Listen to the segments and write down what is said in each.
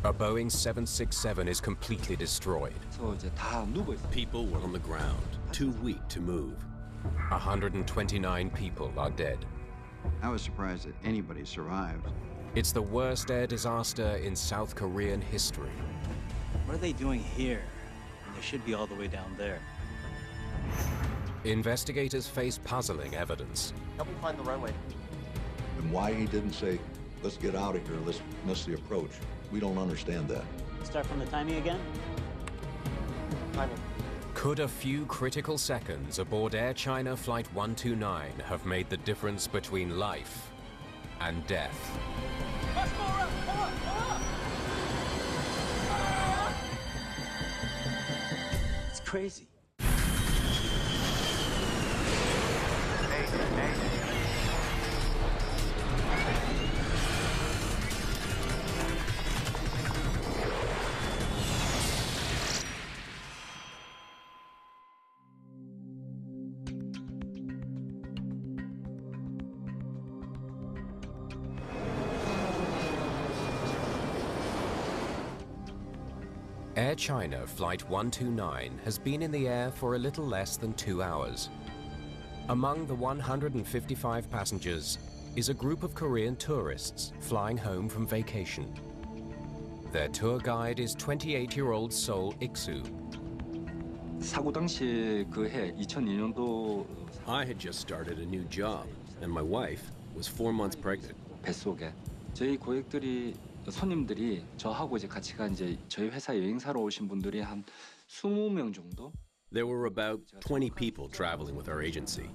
A Boeing 767 is completely destroyed. People were on the ground, too weak to move. 129 people are dead. I was surprised that anybody survived. It's the worst air disaster in South Korean history. What are they doing here? They should be all the way down there. Investigators face puzzling evidence. Help me find the runway. And why he didn't say, let's get out of here, let's miss the approach, we don't understand that. Start from the timing again? Timing. Could a few critical seconds aboard Air China Flight 129 have made the difference between life and death? It's crazy. Air China Flight 129 has been in the air for a little less than 2 hours. Among the 155 passengers is a group of Korean tourists flying home from vacation. Their tour guide is 28-year-old Seol Ik-soo. 사고 당시 그 해 2002년도 I had just started a new job, and my wife was 4 months pregnant. 뱃속에 저희 고객들이 손님들이 저하고 이제 같이 간 이제 저희 회사 여행사로 오신 분들이 한 20명 정도? There were about 20 people traveling with our agency.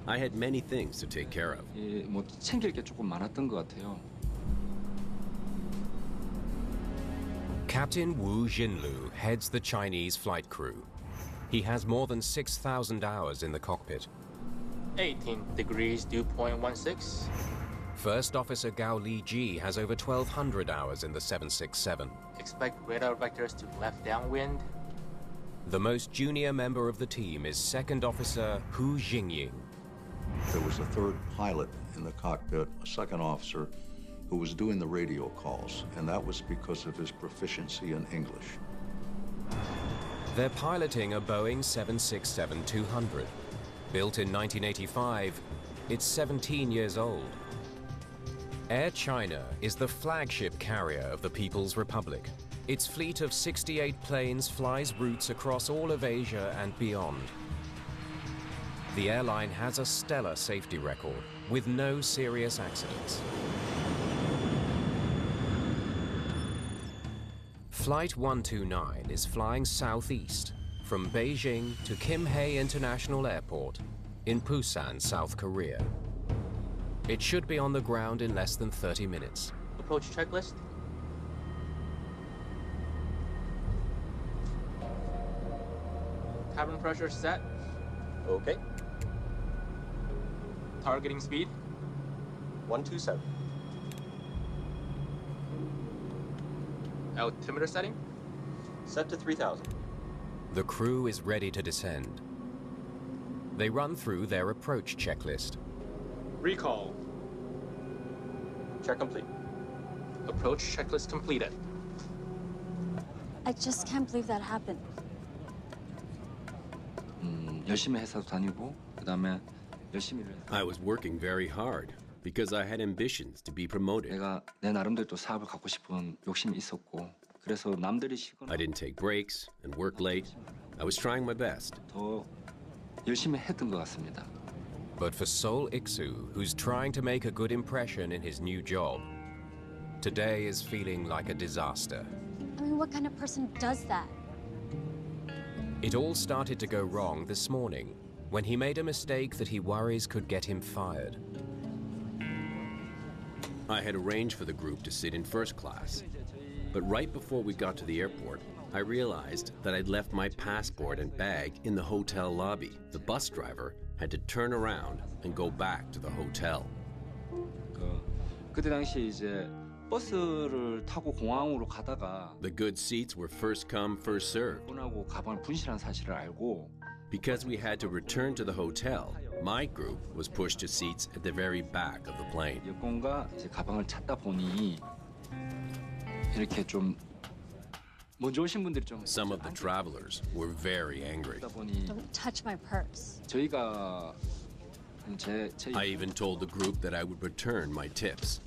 I had many things to take care of. 예, 뭐 챙길 게 조금 많았던 것 같아요. Captain Wu Jinlu heads the Chinese flight crew. He has more than 6,000 hours in the cockpit. 18 degrees, dew point 16. First Officer Gao Li-ji has over 1,200 hours in the 767. Expect radar vectors to left downwind. The most junior member of the team is Second Officer Hu Jingying. There was a third pilot in the cockpit, a second officer, who was doing the radio calls, and that was because of his proficiency in English. They're piloting a Boeing 767-200. Built in 1985, it's 17 years old. Air China is the flagship carrier of the People's Republic. Its fleet of 68 planes flies routes across all of Asia and beyond. The airline has a stellar safety record, with no serious accidents. Flight 129 is flying southeast from Beijing to Kim-hae International Airport in Busan, South Korea. It should be on the ground in less than 30 minutes. Approach checklist. Cabin pressure set. Okay. Targeting speed. 127. Altimeter setting. Set to 3,000. The crew is ready to descend. They run through their approach checklist. Recall. Check complete. Approach checklist completed. I just can't believe that happened. 열심히 회사도 다니고 그다음에 열심히 일을 I was working very hard because I had ambitions to be promoted. 내가 내 나름대로 또 사업을 갖고 싶은 욕심이 있었고 그래서 남들이 쉬거나 I didn't take breaks and work late. I was trying my best. 더 열심히 했던 것 같습니다. But for Seol Ik-soo, who's trying to make a good impression in his new job, today is feeling like a disaster. I mean, what kind of person does that? It all started to go wrong this morning when he made a mistake that he worries could get him fired. I had arranged for the group to sit in first class. But right before we got to the airport, I realized that I'd left my passport and bag in the hotel lobby. The bus driver had to turn around and go back to the hotel. 그때 당시 이제 버스를 타고 공항으로 가다가 The good seats were first come, first served. 하고 가방을 분실한 사실을 알고 Because we had to return to the hotel, my group was pushed to seats at the very back of the plane. 여권과 이제 가방을 찾다 보니 이렇게 좀 먼저 오신 분들이 좀 Some of the travelers were very angry. 그러다 보니 Don't touch my purse. 저희가 제 I even told the group that I would return my tips.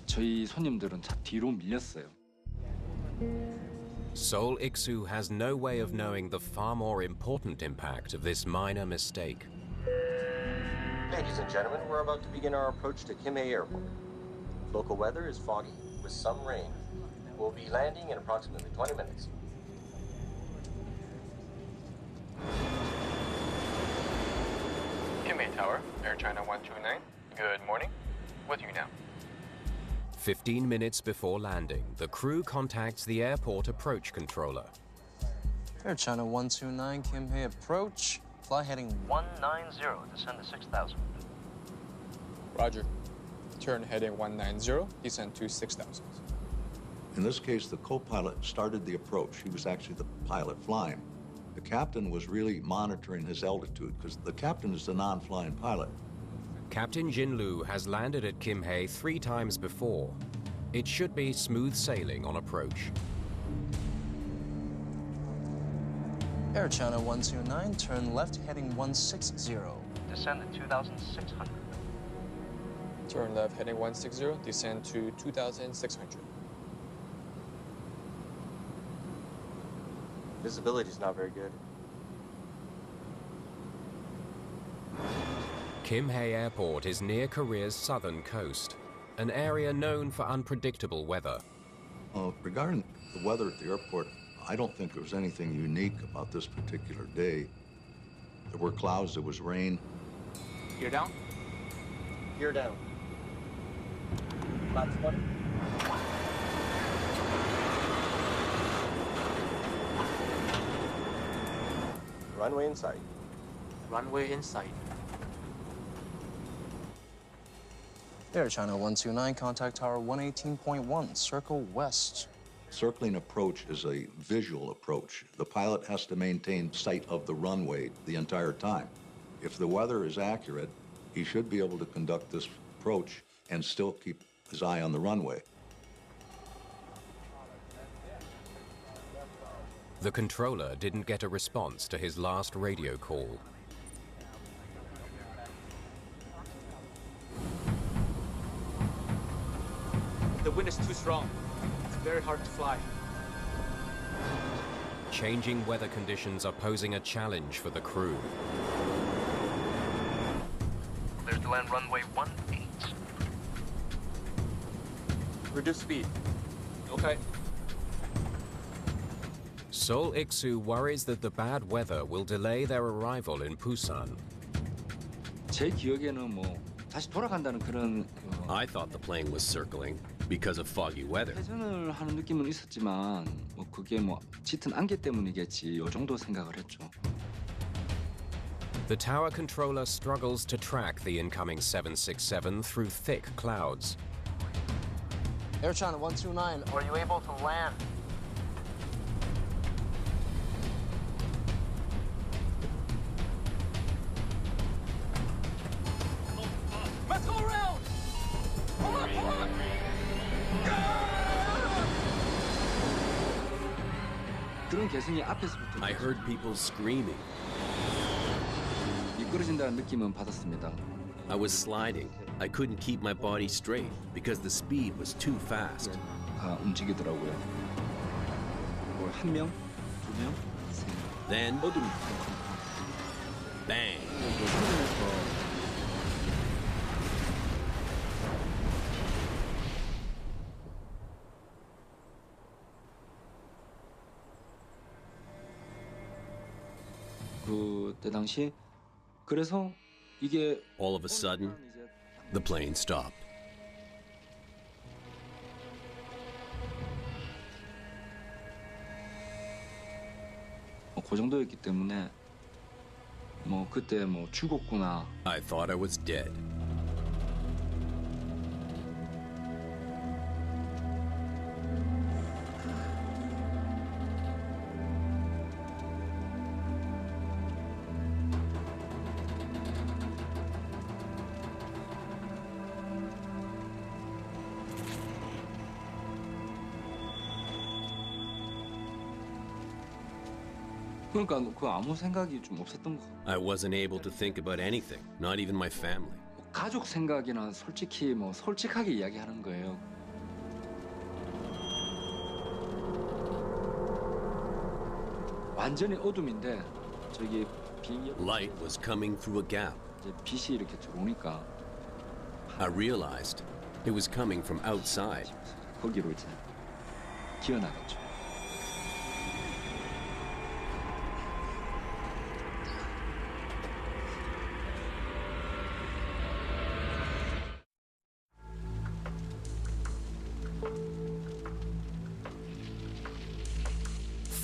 저희 손님들은 차 뒤로 밀렸어요. Seoul Iksu has no way of knowing the far more important impact of this minor mistake. Ladies and gentlemen, we're about to begin our approach to Kimhae Airport. Local weather is foggy with some rain. We'll be landing in approximately 20 minutes. Kimhae Tower, Air China 129. Good morning. With you now. 15 minutes before landing, the crew contacts the airport approach controller. Air China 129, Kimhae approach. Fly heading 190, descend to 6,000. Roger. Turn heading 190, descend to 6,000. In this case, the co-pilot started the approach. He was actually the pilot flying. The captain was really monitoring his altitude because the captain is the non-flying pilot. Captain Jin Lu has landed at Kimhae 3 times before. It should be smooth sailing on approach. Air China 129, turn left heading 160, descend to 2,600. Turn left heading 160, descend to 2,600. Visibility is not very good. Kimhae Airport is near Korea's southern coast, an area known for unpredictable weather. Regarding the weather at the airport, I don't think there was anything unique about this particular day. There were clouds, there was rain. Gear down. Gear down. Flaps 20. Runway in sight. Runway in sight. Air China 129, contact tower 118.1, circle west. Circling approach is a visual approach. The pilot has to maintain sight of the runway the entire time. If the weather is accurate, he should be able to conduct this approach and still keep his eye on the runway. The controller didn't get a response to his last radio call. The wind is too strong. It's very hard to fly. Changing weather conditions are posing a challenge for the crew. Clear to land runway 18. Reduce speed. Okay. Seoul Iksu worries that the bad weather will delay their arrival in Busan. 제 기억에는 뭐 다시 돌아간다는 그런 I thought the plane was circling because of foggy weather. 회전을 하는 느낌은 있었지만 뭐 그게 뭐 짙은 안개 때문이겠지 요 정도 생각을 했죠. The tower controller struggles to track the incoming 767 through thick clouds. Air China 129, are you able to land? Let's go around! Pull up, pull up! 그런 개성이 앞에서부터 I heard people screaming. 미끄러진다는 느낌은 받았습니다. I was sliding. I couldn't keep my body straight because the speed was too fast. 다 움직이더라고요. 그리고 한 명, 두 명, 세 명. Then, 어둠. bang! 그때 당시 그래서 이게 All of a sudden, the plane stopped. 그 정도였기 때문에 뭐 그때 뭐 죽었구나. I thought I was dead. 그러니까 그 아무 생각이 좀 없었던 거. I wasn't able to think about anything, not even my family. 가족 생각이나 솔직히 뭐 솔직하게 이야기하는 거예요. 완전히 어둠인데 저기 비행기 Light was coming through a gap. 이제 빛이 이렇게 들어오니까 I realized it was coming from outside. 거기로 이제 기어나갔죠.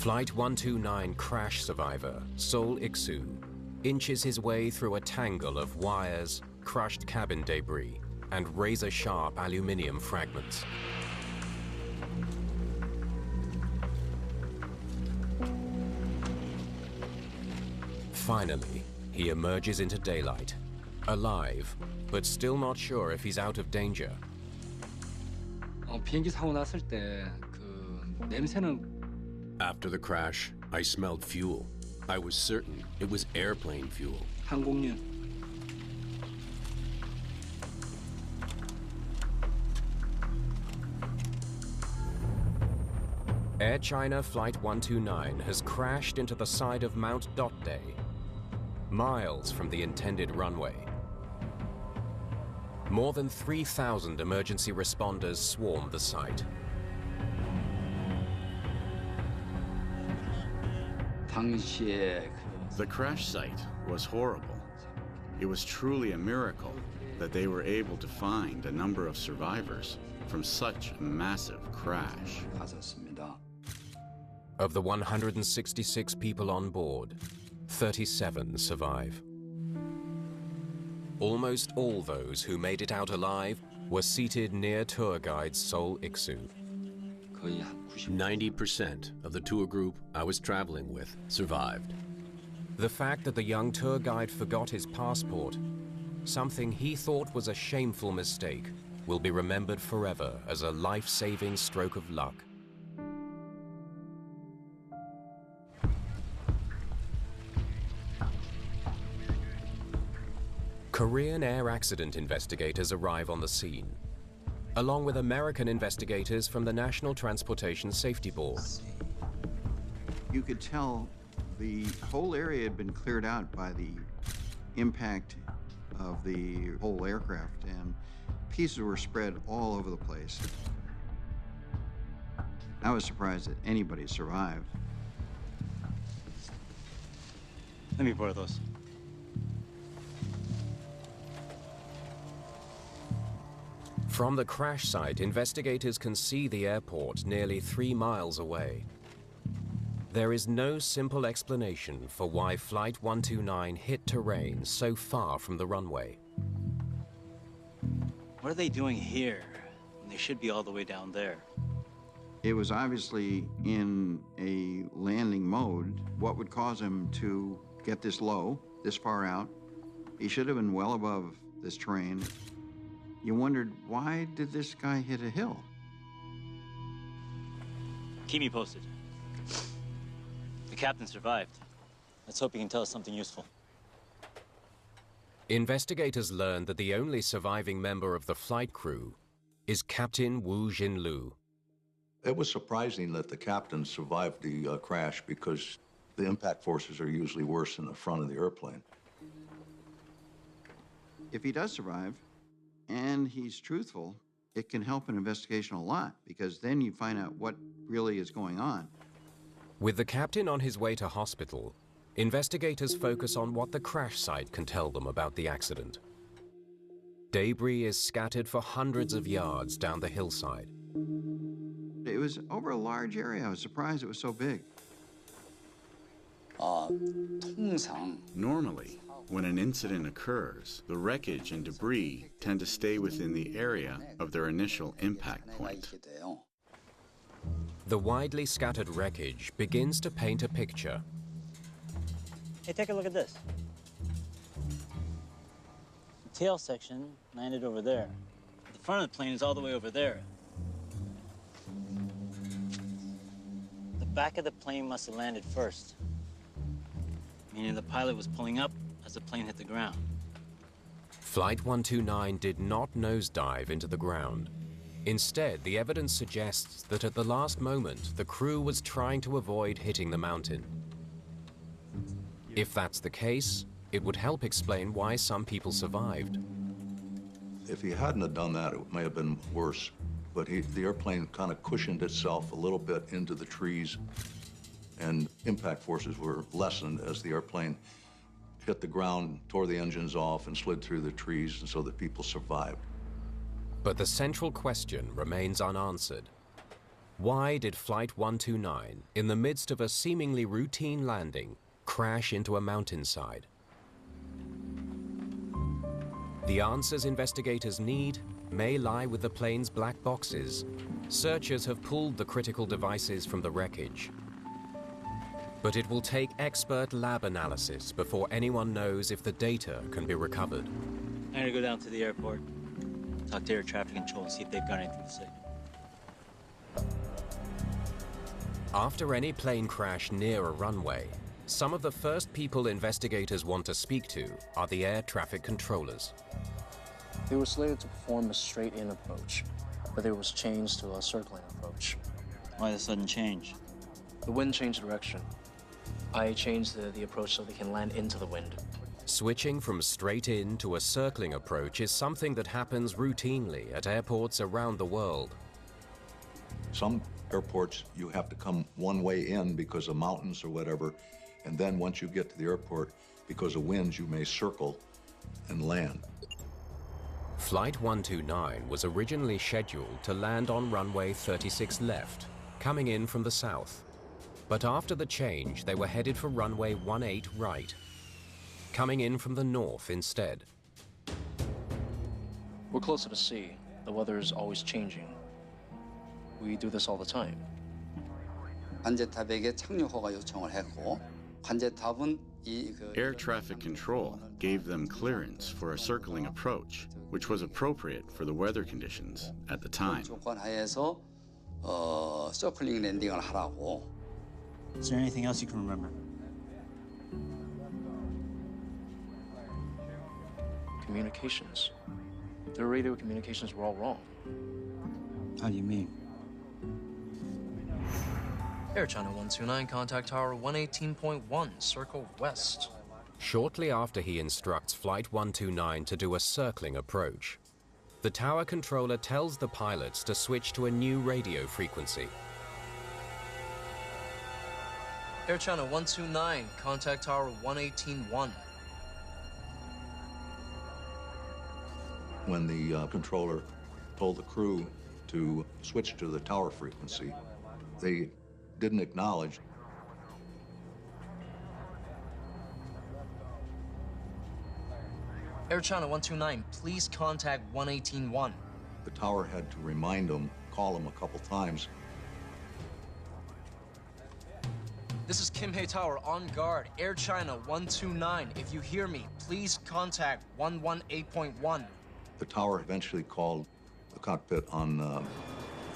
Flight 129 crash survivor Sol Iksu inches his way through a tangle of wires, crushed cabin debris, and razor-sharp aluminium fragments. Finally, he emerges into daylight, alive, but still not sure if he's out of danger. 비행기 사고 났을 때 그 냄새는 After the crash, I smelled fuel. I was certain it was airplane fuel. 항공유. Air China Flight 129 has crashed into the side of Mount Dotdae, miles from the intended runway. More than 3,000 emergency responders swarm the site. The crash site was horrible. It was truly a miracle that they were able to find a number of survivors from such a massive crash. Of the 166 people on board, 37 survive. Almost all those who made it out alive were seated near tour guide Sol Iksu. 90% of the tour group I was traveling with survived. The fact that the young tour guide forgot his passport, something he thought was a shameful mistake, will be remembered forever as a life-saving stroke of luck. Korean air accident investigators arrive on the scene, along with American investigators from the National Transportation Safety Board. You could tell the whole area had been cleared out by the impact of the whole aircraft, and pieces were spread all over the place. I was surprised that anybody survived. Let me borrow those. From the crash site, investigators can see the airport nearly 3 miles away. There is no simple explanation for why Flight 129 hit terrain so far from the runway. What are they doing here? They should be all the way down there. It was obviously in a landing mode. What would cause him to get this low, this far out? He should have been well above this terrain. You wondered, why did this guy hit a hill? Keep me posted. The captain survived. Let's hope he can tell us something useful. Investigators learned that the only surviving member of the flight crew is Captain Wu Jinlu. It was surprising that the captain survived the crash because the impact forces are usually worse in the front of the airplane. If he does survive, and he's truthful, it can help an investigation a lot, because then you find out what really is going on. With the captain on his way to hospital, investigators focus on what the crash site can tell them about the accident. Debris is scattered for hundreds of yards down the hillside. It was over a large area. I was surprised it was so big. Normally, when an incident occurs, the wreckage and debris tend to stay within the area of their initial impact point. The widely scattered wreckage begins to paint a picture. Hey, take a look at this. The tail section landed over there. The front of the plane is all the way over there. The back of the plane must have landed first. meaning the pilot was pulling up as the plane hit the ground. Flight 129 did not nosedive into the ground. Instead, the evidence suggests that at the last moment, the crew was trying to avoid hitting the mountain. If that's the case, it would help explain why some people survived. If he hadn't have done that, it may have been worse. But the airplane kind of cushioned itself a little bit into the trees, and impact forces were lessened as the airplane hit the ground, tore the engines off, and slid through the trees, and so that people survived. But the central question remains unanswered. Why did Flight 129, in the midst of a seemingly routine landing, crash into a mountainside? The answers investigators need may lie with the plane's black boxes. Searchers have pulled the critical devices from the wreckage. But it will take expert lab analysis before anyone knows if the data can be recovered. I'm gonna go down to the airport, talk to air traffic control, and see if they've got anything to say. After any plane crash near a runway, some of the first people investigators want to speak to are the air traffic controllers. They were slated to perform a straight-in approach, but there was changed to a circling approach. Why the sudden change? The wind changed direction. I changed the approach so they can land into the wind. Switching from straight-in to a circling approach is something that happens routinely at airports around the world. Some airports, you have to come one way in because of mountains or whatever, and then once you get to the airport, because of winds, you may circle and land. Flight 129 was originally scheduled to land on runway 36 left, coming in from the south. But after the change, they were headed for runway 18 right, coming in from the north instead. We're closer to sea. The weather is always changing. We do this all the time. 관제탑에게 착륙 허가 요청을 했고, 관제탑은 Air traffic control gave them clearance for a circling approach, which was appropriate for the weather conditions at the time. 조건 하에서 서클링 랜딩을 하라고. Is there anything else you can remember? Communications. The radio communications were all wrong. How do you mean? Air China 129, contact tower 118.1, circle west. Shortly after he instructs Flight 129 to do a circling approach, the tower controller tells the pilots to switch to a new radio frequency. Air China 129, contact tower 118.1. When the controller told the crew to switch to the tower frequency, they didn't acknowledge. Air China 129, please contact 118.1. The tower had to remind them, call them a couple times. This is Kim Hae Tower, on guard. Air China 129, if you hear me, please contact 118.1. The tower eventually called the cockpit on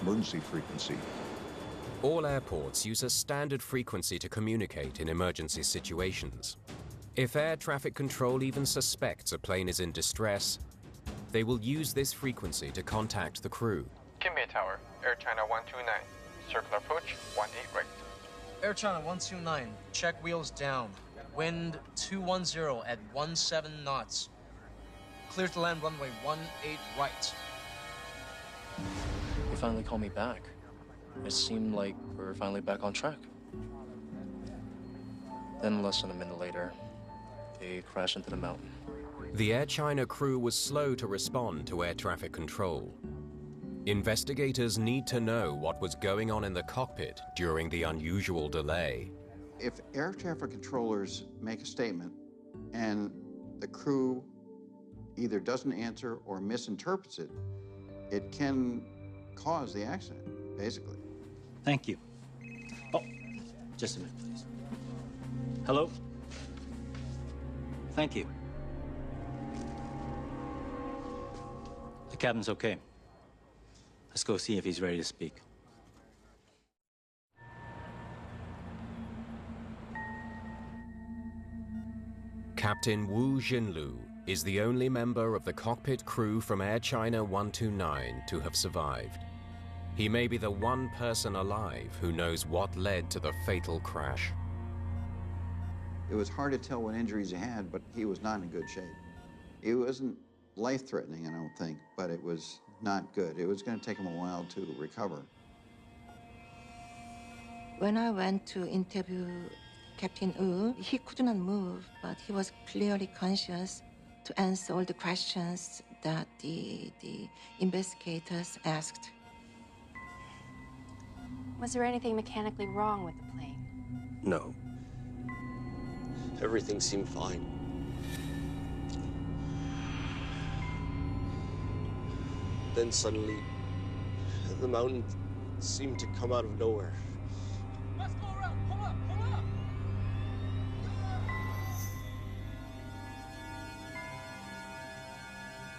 emergency frequency. All airports use a standard frequency to communicate in emergency situations. If air traffic control even suspects a plane is in distress, they will use this frequency to contact the crew. Kim Hae Tower, Air China 129, circular approach 18 right. Air China 129, check wheels down. Wind 210 at 17 knots. Clear to land runway 18 right. They finally called me back. It seemed like we're finally back on track. Then less than a minute later, they crashed into the mountain. The Air China crew was slow to respond to air traffic control. Investigators need to know what was going on in the cockpit during the unusual delay. If air traffic controllers make a statement and the crew either doesn't answer or misinterprets it, it can cause the accident, basically. Thank you. Oh, just a minute, please. Hello? Thank you. The captain's okay. Let's go see if he's ready to speak. Captain Wu Jinlu is the only member of the cockpit crew from Air China 129 to have survived. He may be the one person alive who knows what led to the fatal crash. It was hard to tell what injuries he had, but he was not in good shape. It wasn't life-threatening, I don't think, but it was not good. It was going to take him a while to recover. When I went to interview Captain Wu, he could not move, but he was clearly conscious to answer all the questions that the investigators asked. Was there anything mechanically wrong with the plane? No. Everything seemed fine. Then suddenly, the mountain seemed to come out of nowhere. Let's go around. Pull up, pull up.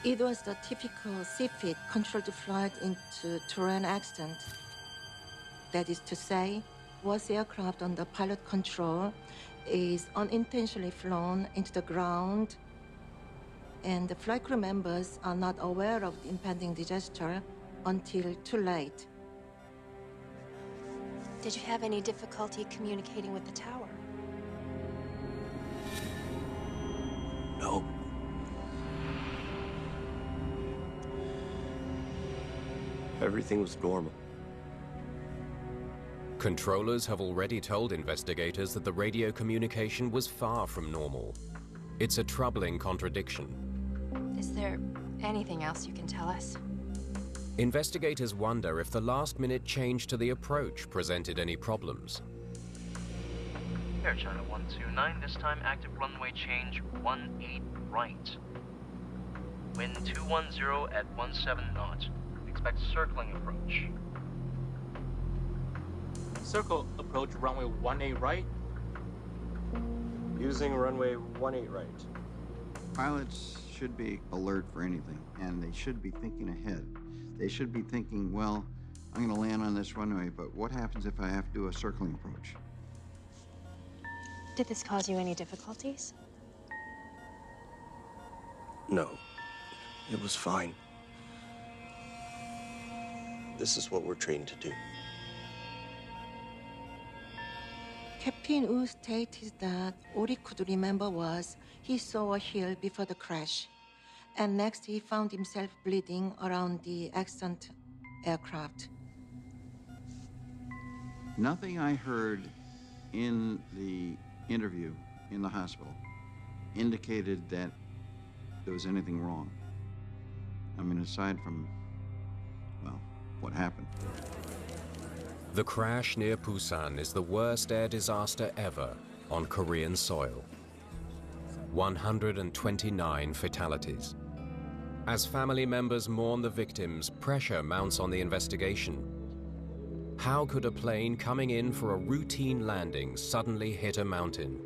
It was the typical CFIT controlled flight into terrain accident. That is to say, was aircraft under pilot control is unintentionally flown into the ground, and the flight crew members are not aware of the impending disaster until too late. Did you have any difficulty communicating with the tower? No. Everything was normal. Controllers have already told investigators that the radio communication was far from normal. It's a troubling contradiction. Is there anything else you can tell us? Investigators wonder if the last-minute change to the approach presented any problems. Air China 129, this time active runway change 18 right. Wind 210 at 17 knots. Expect circling approach. Circle approach runway 18 right. Using runway 18 right. Pilots should be alert for anything, and they should be thinking ahead. They should be thinking, well, I'm going to land on this runway, but what happens if I have to do a circling approach? Did this cause you any difficulties? No. It was fine. This is what we're trained to do. Captain Wu stated that all he could remember was he saw a hill before the crash, and next he found himself bleeding around the accident aircraft. Nothing I heard in the interview in the hospital indicated that there was anything wrong. I mean, aside from, well, what happened. The crash near Busan is the worst air disaster ever on Korean soil. 129 fatalities. As family members mourn the victims, pressure mounts on the investigation. How could a plane coming in for a routine landing suddenly hit a mountain?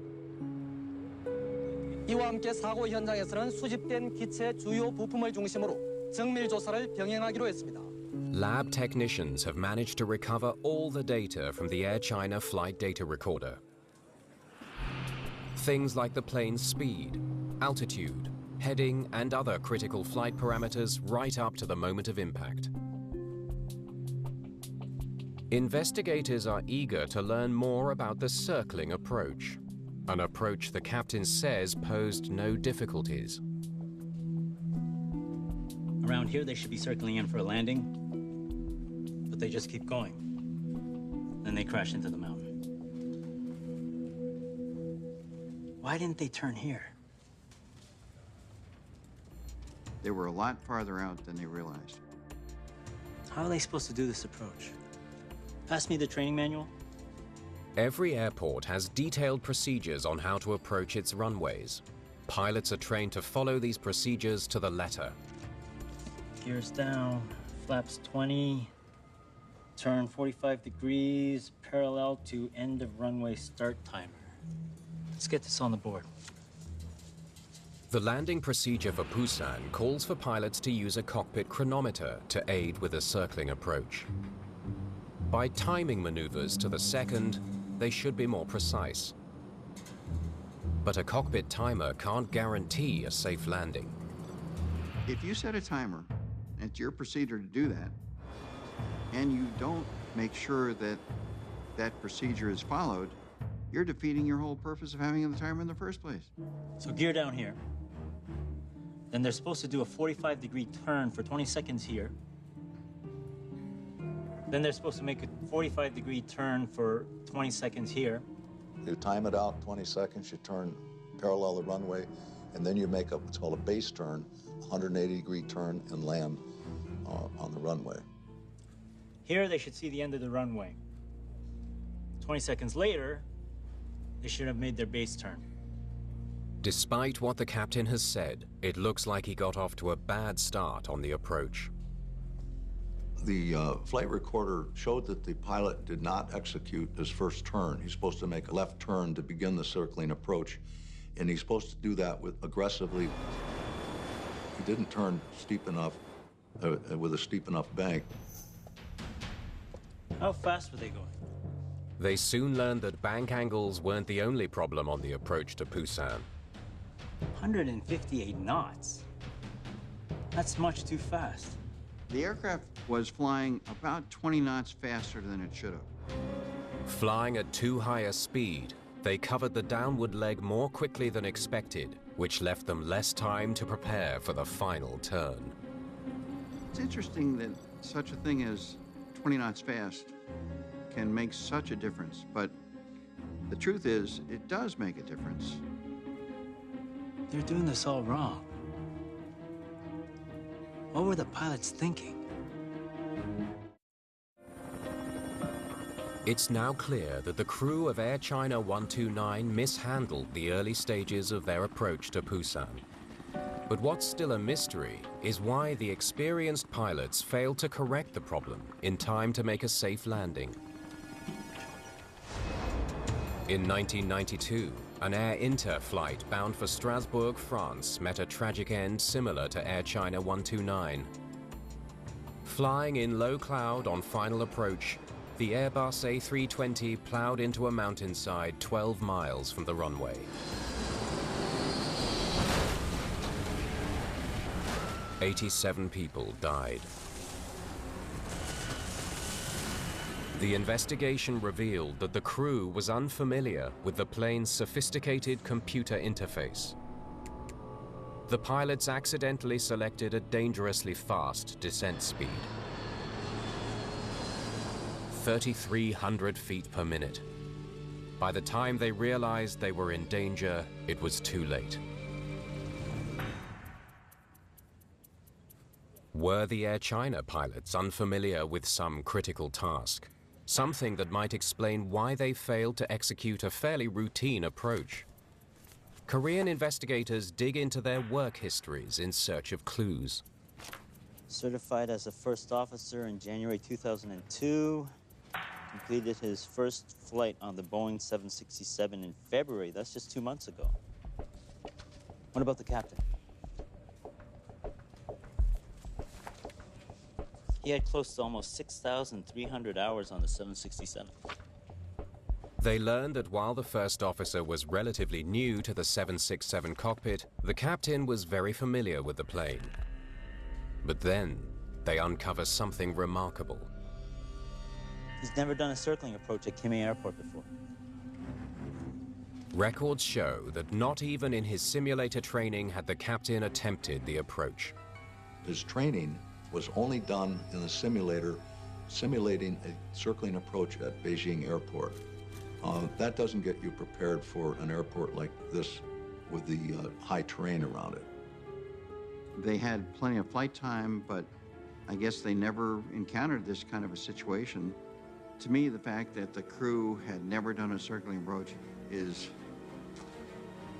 이와 함께 사고 현장에서는 수집된 기체 주요 부품을 중심으로 정밀 조사를 병행하기로 했습니다. Lab technicians have managed to recover all the data from the Air China flight data recorder. Things like the plane's speed, altitude, heading, and other critical flight parameters right up to the moment of impact. Investigators are eager to learn more about the circling approach, an approach the captain says posed no difficulties. Around here, they should be circling in for a landing, but they just keep going. Then they crash into the mountain. Why didn't they turn here? They were a lot farther out than they realized. How are they supposed to do this approach? Pass me the training manual. Every airport has detailed procedures on how to approach its runways. Pilots are trained to follow these procedures to the letter. Gears down, flaps 20, turn 45 degrees, parallel to end of runway start timer. Let's get this on the board. The landing procedure for Busan calls for pilots to use a cockpit chronometer to aid with a circling approach. By timing maneuvers to the second, they should be more precise. But a cockpit timer can't guarantee a safe landing. If you set a timer, and it's your procedure to do that, and you don't make sure that that procedure is followed, you're defeating your whole purpose of having the timer in the first place. So gear down here. Then they're supposed to do a 45-degree turn for 20 seconds here. Then they're supposed to make a 45-degree turn for 20 seconds here. You time it out 20 seconds, you turn parallel the runway, and then you make what's called a base turn, 180-degree turn, and land on the runway. Here, they should see the end of the runway. 20 seconds later, they should have made their base turn. Despite what the captain has said, it looks like he got off to a bad start on the approach. The flight recorder showed that the pilot did not execute his first turn. He's supposed to make a left turn to begin the circling approach, and he's supposed to do that aggressively. He didn't turn steep enough, with a steep enough bank. How fast were they going? They soon learned that bank angles weren't the only problem on the approach to Busan. 158 knots. That's much too fast. The aircraft was flying about 20 knots faster than it should have. Flying at too high a speed, they covered the downward leg more quickly than expected, which left them less time to prepare for the final turn. It's interesting that such a thing as 20 knots fast can make such a difference, but the truth is, it does make a difference. They're doing this all wrong. What were the pilots thinking? It's now clear that the crew of Air China 129 mishandled the early stages of their approach to Busan. But what's still a mystery is why the experienced pilots failed to correct the problem in time to make a safe landing. In 1992, an Air Inter flight bound for Strasbourg, France, met a tragic end similar to Air China 129. Flying in low cloud on final approach, the Airbus A320 plowed into a mountainside 12 miles from the runway. 87 people died. The investigation revealed that the crew was unfamiliar with the plane's sophisticated computer interface. The pilots accidentally selected a dangerously fast descent speed. 3,300 feet per minute. By the time they realized they were in danger, it was too late. Were the Air China pilots unfamiliar with some critical task? Something that might explain why they failed to execute a fairly routine approach. Korean investigators dig into their work histories in search of clues. Certified as a first officer in January 2002. Completed his first flight on the Boeing 767 in February. That's just 2 months ago. What about the captain? He had close to almost 6,300 hours on the 767. They learned that while the first officer was relatively new to the 767 cockpit, the captain was very familiar with the plane. But then, they uncover something remarkable. He's never done a circling approach at Kimei Airport before. Records show that not even in his simulator training had the captain attempted the approach. His training was only done in the simulator, simulating a circling approach at Beijing Airport. That doesn't get you prepared for an airport like this with the high terrain around it. They had plenty of flight time, but I guess they never encountered this kind of a situation. To me, the fact that the crew had never done a circling approach is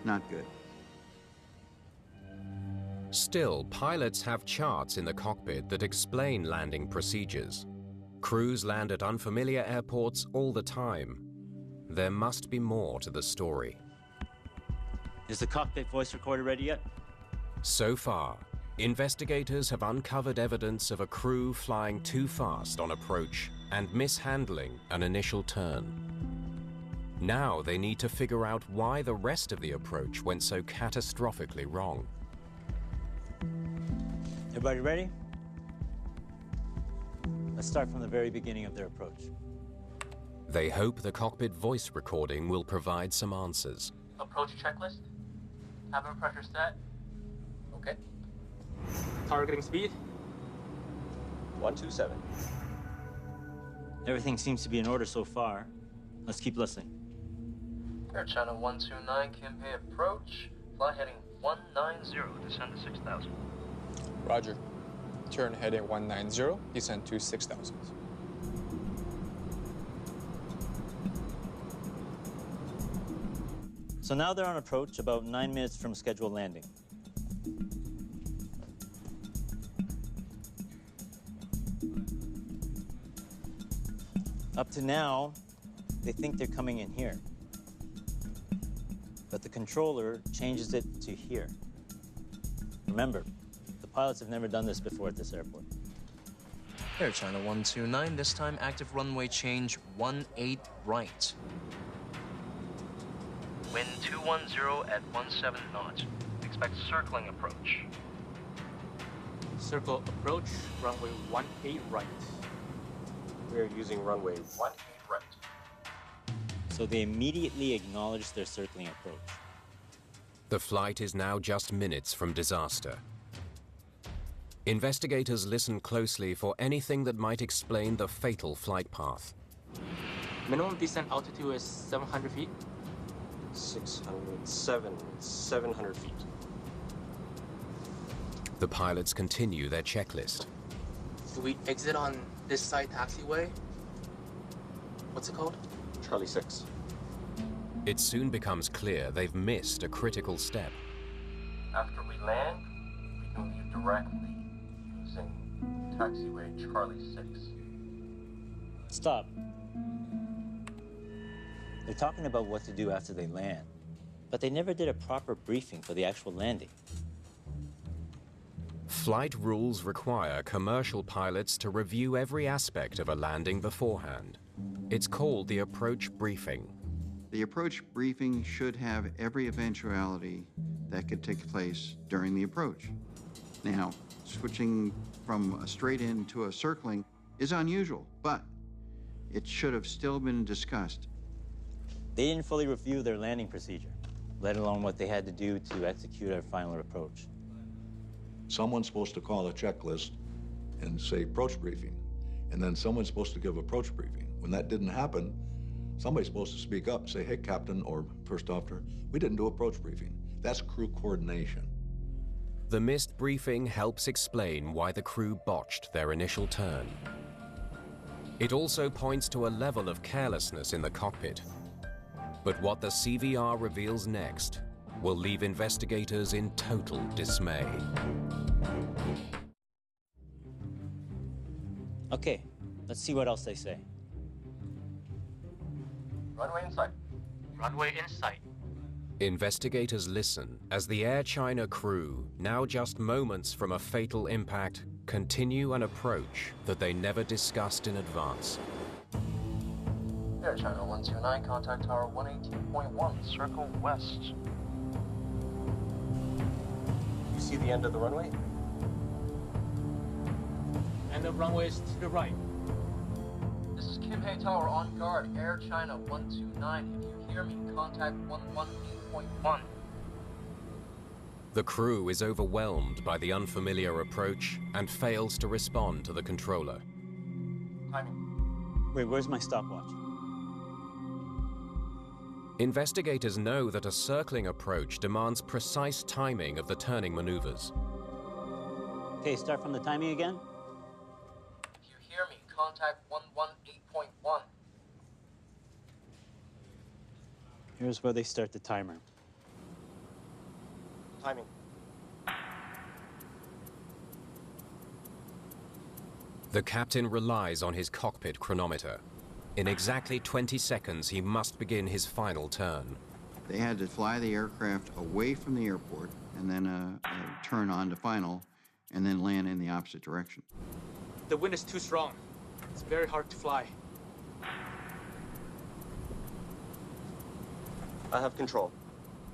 not good. Still, pilots have charts in the cockpit that explain landing procedures. Crews land at unfamiliar airports all the time. There must be more to the story. Is the cockpit voice recorder ready yet? So far, investigators have uncovered evidence of a crew flying too fast on approach and mishandling an initial turn. Now they need to figure out why the rest of the approach went so catastrophically wrong. Everybody ready? Let's start from the very beginning of their approach. They hope the cockpit voice recording will provide some answers. Approach checklist. Cabin pressure set. Okay. Targeting speed. 127. Everything seems to be in order so far. Let's keep listening. Air China 129, Kimhei approach. Fly heading 190, descend to 6,000. Roger. Turn heading 190, descend to 6,000. So now they're on approach, about 9 minutes from scheduled landing. Up to now, they think they're coming in here. But the controller changes it to here. Remember, the pilots have never done this before at this airport. Air China 129, this time active runway change 18 right. Wind 210 at 17 knots. Expect circling approach. Circle approach, runway 18 right. We're using runway 18 right. So they immediately acknowledge their circling approach. The flight is now just minutes from disaster. Investigators listen closely for anything that might explain the fatal flight path. Minimum descent altitude is 700 feet. 700 feet. The pilots continue their checklist. Do we exit on this side taxiway? What's it called? Charlie 6. It soon becomes clear they've missed a critical step. After we land, we can leave directly using taxiway Charlie 6. Stop. They're talking about what to do after they land, but they never did a proper briefing for the actual landing. Flight rules require commercial pilots to review every aspect of a landing beforehand. It's called the approach briefing. The approach briefing should have every eventuality that could take place during the approach. Now, switching from a straight in to a circling is unusual, but it should have still been discussed. They didn't fully review their landing procedure, let alone what they had to do to execute our final approach. Someone's supposed to call a checklist and say approach briefing, and then someone's supposed to give approach briefing. When that didn't happen, somebody's supposed to speak up and say, hey, Captain or First Officer, we didn't do approach briefing. That's crew coordination. The missed briefing helps explain why the crew botched their initial turn. It also points to a level of carelessness in the cockpit. But what the CVR reveals next will leave investigators in total dismay. Okay, let's see what else they say. Runway in sight. Runway in sight. Investigators listen as the Air China crew, now just moments from a fatal impact, continue an approach that they never discussed in advance. Air China 129, contact tower 118.1, circle west. You see the end of the runway? And the runway is to the right. This is Kimhei Tower on guard, Air China 129. If you hear me, contact 118.1. The crew is overwhelmed by the unfamiliar approach and fails to respond to the controller. Timing. Wait, where's my stopwatch? Investigators know that a circling approach demands precise timing of the turning maneuvers. Okay, start from the timing again. If you hear me, contact 118.1. Here's where they start the timer. Timing. The captain relies on his cockpit chronometer. In exactly 20 seconds, he must begin his final turn. They had to fly the aircraft away from the airport and then turn on to final and then land in the opposite direction. The wind is too strong. It's very hard to fly. I have control.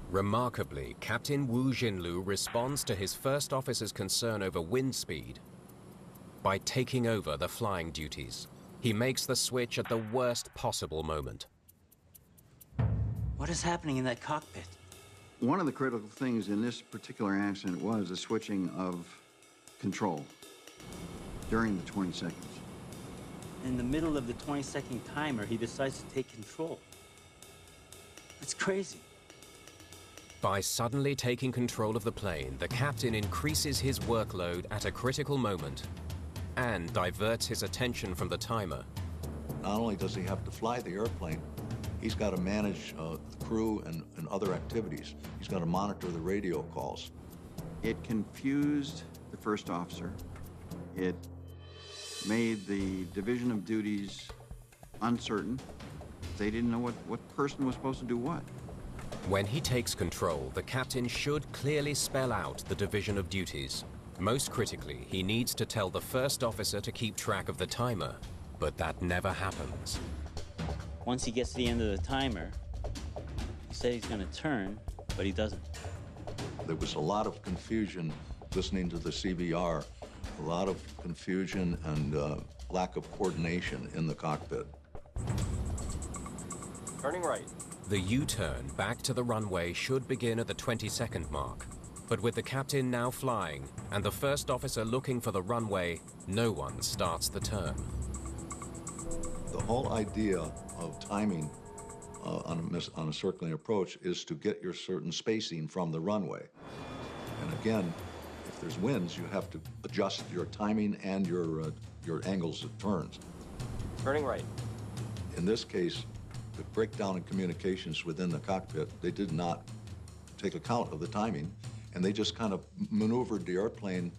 Remarkably, Captain Wu Jinlu responds to his first officer's concern over wind speed by taking over the flying duties. He makes the switch at the worst possible moment. What is happening in that cockpit? One of the critical things in this particular accident was the switching of control during the 20 seconds. In the middle of the 20-second timer, he decides to take control. That's crazy. By suddenly taking control of the plane, the captain increases his workload at a critical moment and diverts his attention from the timer. Not only does he have to fly the airplane, he's got to manage the crew and other activities. He's got to monitor the radio calls. It confused the first officer. It made the division of duties uncertain. They didn't know what person was supposed to do what. When he takes control, the captain should clearly spell out the division of duties. Most critically, he needs to tell the first officer to keep track of the timer, but that never happens. Once he gets to the end of the timer, he said he's going to turn, but he doesn't. There was a lot of confusion listening to the CVR, a lot of confusion and lack of coordination in the cockpit. Turning right. The U-turn back to the runway should begin at the 20-second mark. But with the captain now flying and the first officer looking for the runway, no one starts the turn. The whole idea of timing on a circling approach is to get your certain spacing from the runway. And again, if there's winds, you have to adjust your timing and your angles of turns. Turning right. In this case, the breakdown in communications within the cockpit, they did not take account of the timing, and they just kind of maneuvered the airplane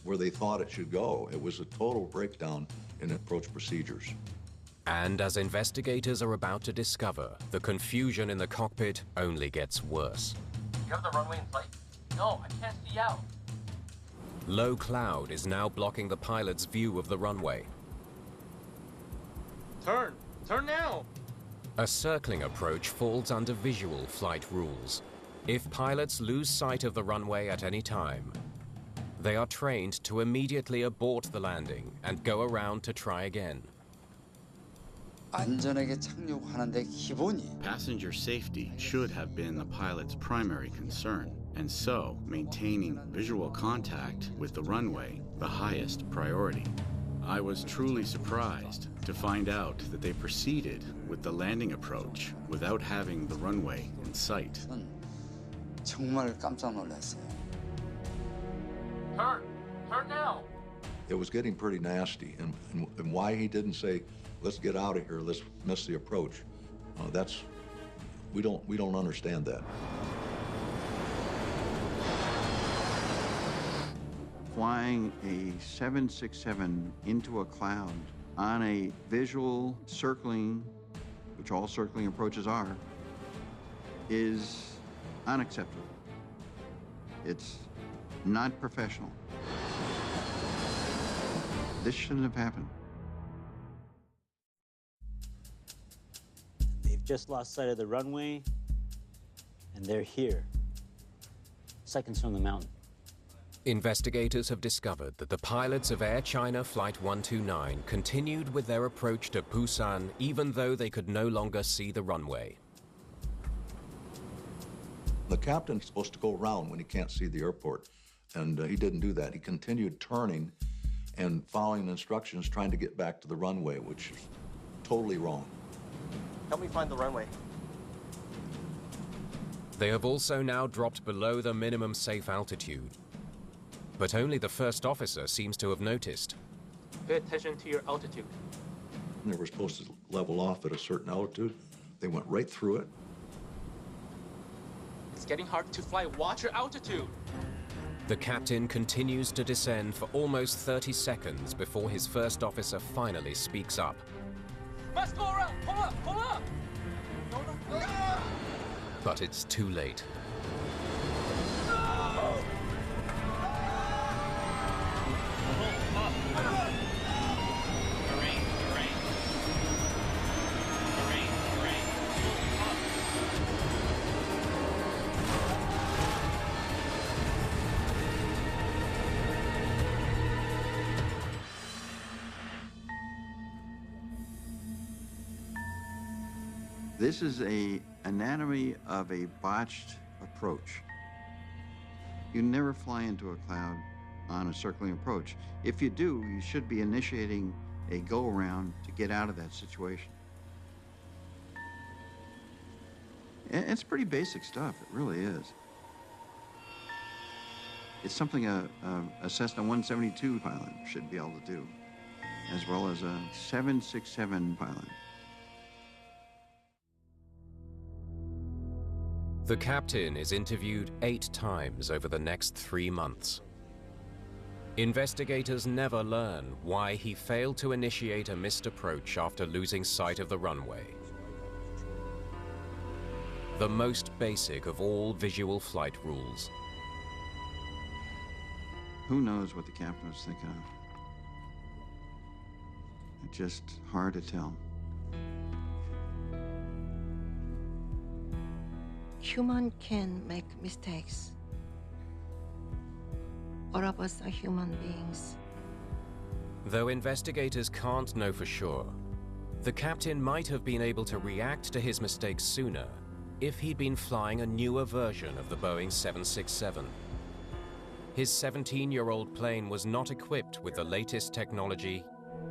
where they thought it should go. It was a total breakdown in approach procedures. And as investigators are about to discover, the confusion in the cockpit only gets worse. You have the runway in sight? No, I can't see out. Low cloud is now blocking the pilot's view of the runway. Turn! Turn now! A circling approach falls under visual flight rules. If pilots lose sight of the runway at any time, they are trained to immediately abort the landing and go around to try again. 안전하게 착륙하는데 기본이 Passenger safety should have been the pilot's primary concern, and so maintaining visual contact with the runway the highest priority. I was truly surprised to find out that they proceeded with the landing approach without having the runway in sight. 정말 깜짝 놀랐어요. Turn! Turn now! It was getting pretty nasty, and why he didn't say, let's get out of here, let's miss the approach, we don't understand that. Flying a 767 into a cloud on a visual circling, which all circling approaches are, is unacceptable. It's not professional. This shouldn't have happened. They've just lost sight of the runway, and they're here, seconds from the mountain. Investigators have discovered that the pilots of Air China Flight 129 continued with their approach to Busan even though they could no longer see the runway. The captain's supposed to go around when he can't see the airport, and he didn't do that. He continued turning and following instructions, trying to get back to the runway, which is totally wrong. Help me find the runway. They have also now dropped below the minimum safe altitude. But only the first officer seems to have noticed. Pay attention to your altitude. And they were supposed to level off at a certain altitude. They went right through it. It's getting hard to fly. Watch your altitude. The captain continues to descend for almost 30 seconds before his first officer finally speaks up. Let's go around. Pull up. Pull up. No. But it's too late. This is an anatomy of a botched approach. You never fly into a cloud on a circling approach. If you do, you should be initiating a go-around to get out of that situation. It's pretty basic stuff, it really is. It's something a Cessna 172 pilot should be able to do, as well as a 767 pilot. The captain is interviewed 8 times over the next 3 months. Investigators never learn why he failed to initiate a missed approach after losing sight of the runway. The most basic of all visual flight rules. Who knows what the captain was thinking of? It's just hard to tell. Human can make mistakes. All of us are human beings. Though investigators can't know for sure, the captain might have been able to react to his mistakes sooner if he'd been flying a newer version of the Boeing 767. His 17-year-old plane was not equipped with the latest technology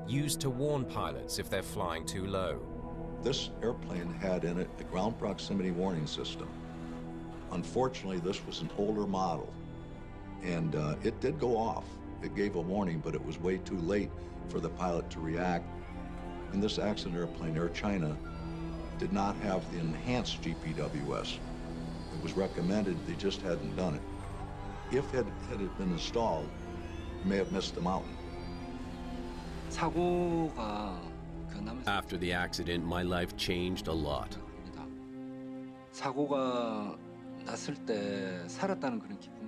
used to warn pilots if they're flying too low. This airplane had in it a ground proximity warning system. Unfortunately, this was an older model, and it did go off. It gave a warning, but it was way too late for the pilot to react. In this accident airplane, Air China did not have the enhanced GPWS. It was recommended, they just hadn't done it. If it had been installed, you may have missed the mountain. After the accident, my life changed a lot.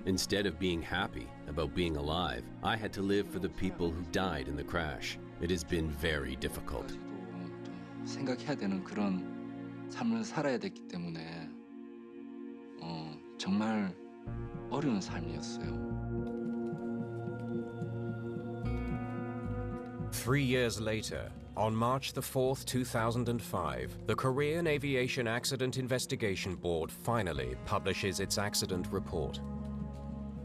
Instead of being happy about being alive, I had to live for the people who died in the crash. It has been very difficult. 생각해야 되는 그런 삶을 살아야 됐기 때문에 정말 어려운 삶이었어요. 3 years later, on March the 4th, 2005, the Korean Aviation Accident Investigation Board finally publishes its accident report.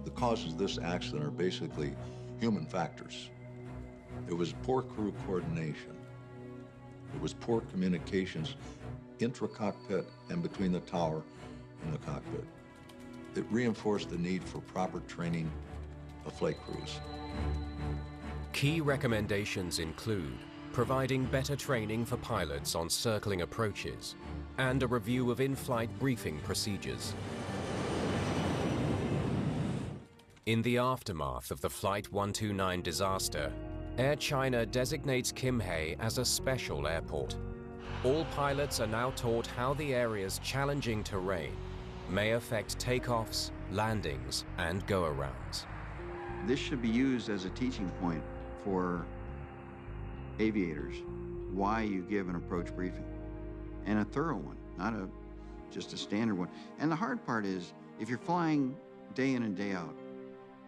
The causes of this accident are basically human factors. It was poor crew coordination. It was poor communications intra-cockpit and between the tower and the cockpit. It reinforced the need for proper training of flight crews. Key recommendations include providing better training for pilots on circling approaches and a review of in-flight briefing procedures. In the aftermath of the Flight 129 disaster, Air China designates Kimhae as a special airport. All pilots are now taught how the area's challenging terrain may affect takeoffs, landings, and go-arounds. This should be used as a teaching point for aviators, why you give an approach briefing, and a thorough one, not just a standard one. And the hard part is, if you're flying day in and day out,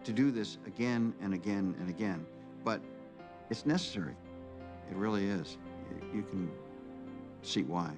to do this again and again and again, but it's necessary. It really is. You can see why.